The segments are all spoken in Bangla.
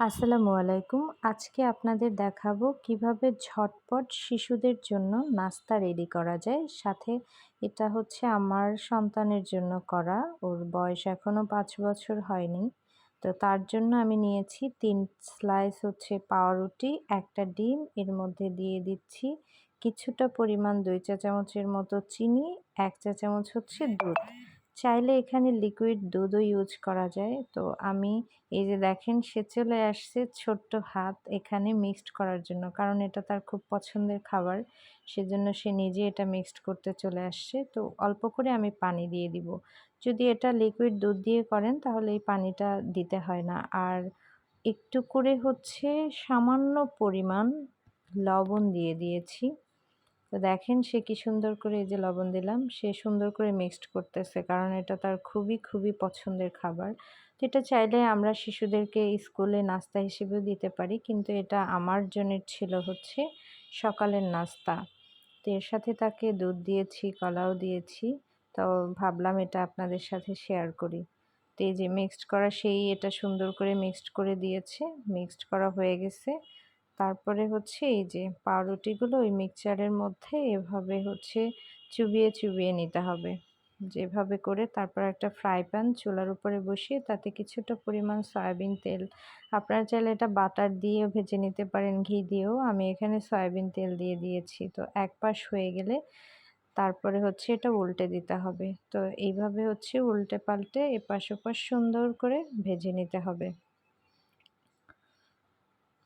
আসসালামু আলাইকুম। আজকে আপনাদের দেখাবো কিভাবে ঝটপট শিশুদের জন্য নাস্তা রেডি করা যায়। সাথে এটা হচ্ছে আমার সন্তানের জন্য করা। ওর বয়স এখনো ৫ বছর হয়নি। তো তার জন্য আমি নিয়েছি ৩ স্লাইস হচ্ছে পাউরুটি, ১ টা ডিম, এর মধ্যে দিয়ে দিচ্ছি কিছুটা পরিমাণ ২ চা চামচের মতো চিনি, ১ চা চামচ হচ্ছে দুধ। চাইলে এখানে লিকুইড দুধও ইউজ করা যায়। তো আমি এই যে দেখেন সে চলে আসছে ছোট্ট হাত এখানে মিক্সড করার জন্য। কারণ এটা তার খুব পছন্দের খাবার। সেজন্য সে নিজে এটা মিক্সড করতে চলে আসছে। তো অল্প করে আমি পানি দিয়ে দিব। যদি এটা লিকুইড দুধ দিয়ে করেন তাহলে এই পানিটা দিতে হয় না। আর একটু করে হচ্ছে সামান্য পরিমাণ লবণ দিয়ে দিয়েছি। তো দেখেন সে কি সুন্দর করে এই যে লবণ দিলাম, সে সুন্দর করে মিক্সড করতেছে কারণ এটা তার খুবই পছন্দের খাবার। তো এটা চাইলে আমরা শিশুদেরকে স্কুলে নাস্তা হিসেবেও দিতে পারি, কিন্তু এটা আমার জন্য ছিল হচ্ছে সকালের নাস্তা। তো এর সাথে তাকে দুধ দিয়েছি, কলাও দিয়েছি। তো ভাবলাম এটা আপনাদের সাথে শেয়ার করি। তো এই যে মিক্সড করা সেই এটা সুন্দর করে মিক্সড করে দিয়েছে, মিক্সড করা হয়ে গেছে। তারপরে হচ্ছে এই যে পাউরুটিগুলো ওই মিক্সচারের মধ্যে এভাবে হচ্ছে চুবিয়ে নিতে হবে। যেভাবে করে তারপর একটা ফ্রাই প্যান চুলার উপরে বসিয়ে তাতে কিছুটা পরিমাণ সয়াবিন তেল, আপনারা চাইলে এটা বাটার দিয়েও ভেজে নিতে পারেন, ঘি দিয়েও। আমি এখানে সয়াবিন তেল দিয়ে দিয়েছি। তো এক পাশ হয়ে গেলে তারপরে হচ্ছে এটা উল্টে দিতে হবে। তো এইভাবে হচ্ছে উল্টে পাল্টে এপাশ ওপাশ সুন্দর করে ভেজে নিতে হবে।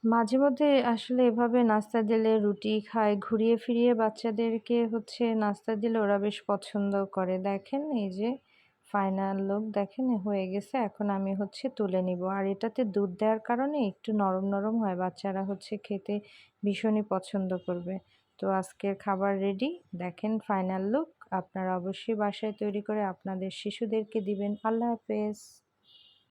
মাঝে মধ্যে আসলে এভাবে নাস্তা দিলে রুটি খায়, ঘুরিয়ে ফিরিয়ে বাচ্চাদেরকে হচ্ছে নাস্তা দিলে ওরা বেশ পছন্দ করে। দেখেন এই যে ফাইনাল লুক দেখেন হয়ে গেছে। এখন আমি হচ্ছে তুলে নিব। আর এটাতে দুধ দেওয়ার কারণে একটু নরম হয়। বাচ্চারা হচ্ছে খেতে ভীষণই পছন্দ করবে। তো আজকের খাবার রেডি। দেখেন ফাইনাল লুক। আপনারা অবশ্যই বাসায় তৈরি করে আপনাদের শিশুদেরকে দিবেন। আল্লাহ হাফেজ।